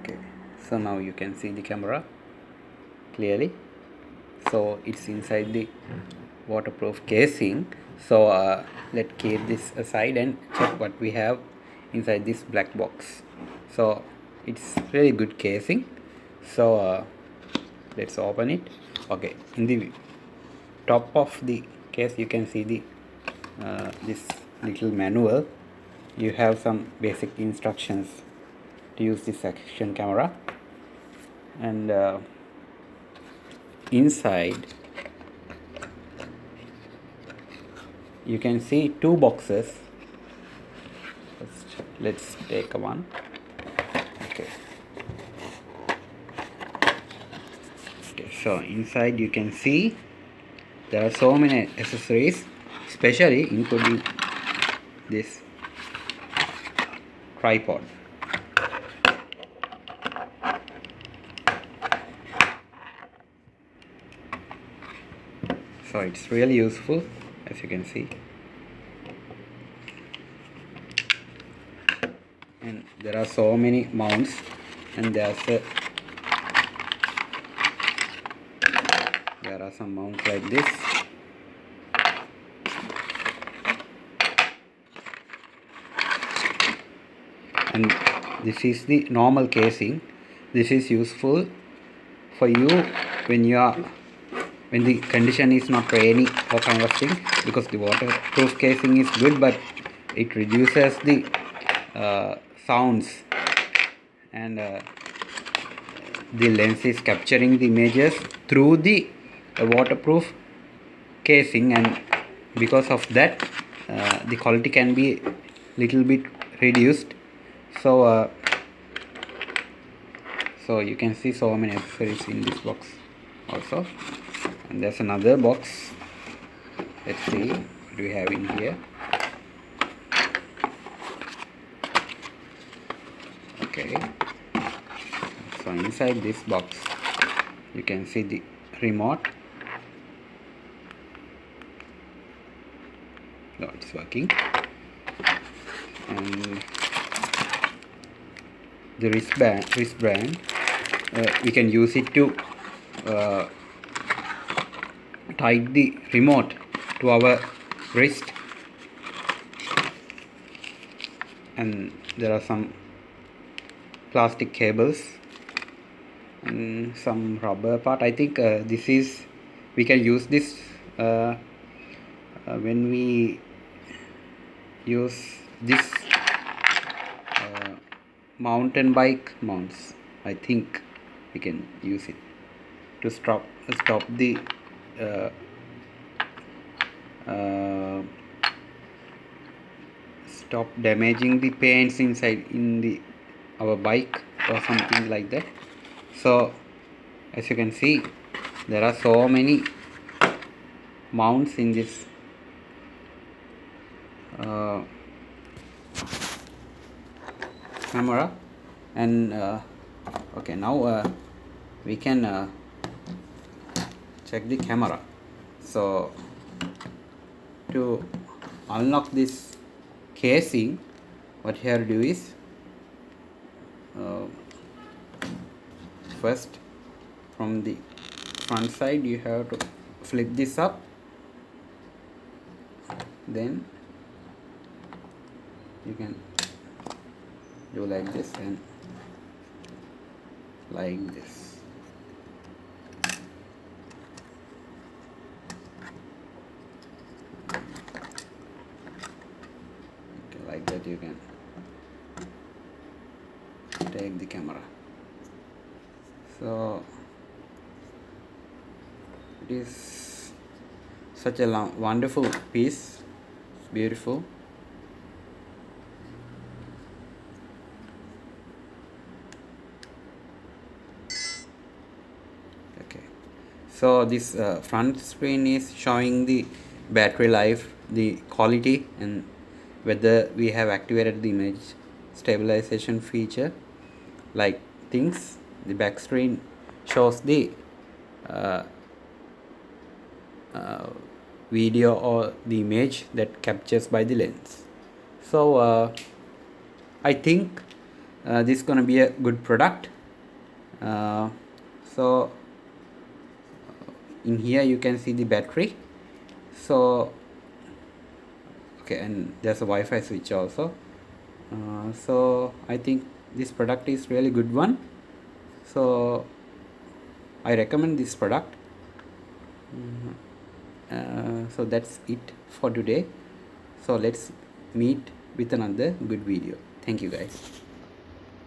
Okay, so now you can see the camera clearly. So it's inside the waterproof casing. So let's keep this aside and check what we have inside this black box. So it's really good casing. So let's open it. Okay, in the top of the case you can see the this little manual. You have some basic instructions to use this action camera, and inside you can see two boxes. Let's take one. Okay. Okay, so inside you can see there are so many accessories, especially including this tripod. So it's really useful, as you can see. And there are so many mounts, and there are some mounts like this. And this is the normal casing. This is useful for you when the condition is not rainy or kind of thing, because the waterproof casing is good, but it reduces the sounds, and the lens is capturing the images through the waterproof casing, and because of that the quality can be little bit reduced. So so you can see so many accessories in this box also. And there's another box. Let's see what we have in here. Okay, so inside this box you can see the remote. No, it's working. And the wristband, we can use it to tie the remote to our wrist. And there are some plastic cables and some rubber part. I think we can use this when we use this mountain bike mounts. I think we can use it to stop the stop damaging the paints inside in the our bike or something like that. So as you can see, there are so many mounts in this camera. And okay, now we can check the camera. So to unlock this casing, what you have to do is first, from the front side you have to flip this up, then you can do like this and like this. Okay, like that you can take the camera. So it is such a wonderful piece. It's beautiful. Okay, so this front screen is showing the battery life, the quality, and whether we have activated the image stabilization feature like things. The back screen shows the video or the image that captures by the lens. So I think this is gonna be a good product. So in here you can see the battery. So okay, and there's a Wi-Fi switch also. So I think this product is really good one, so I recommend this product. So that's it for today. So let's meet with another good video. Thank you guys.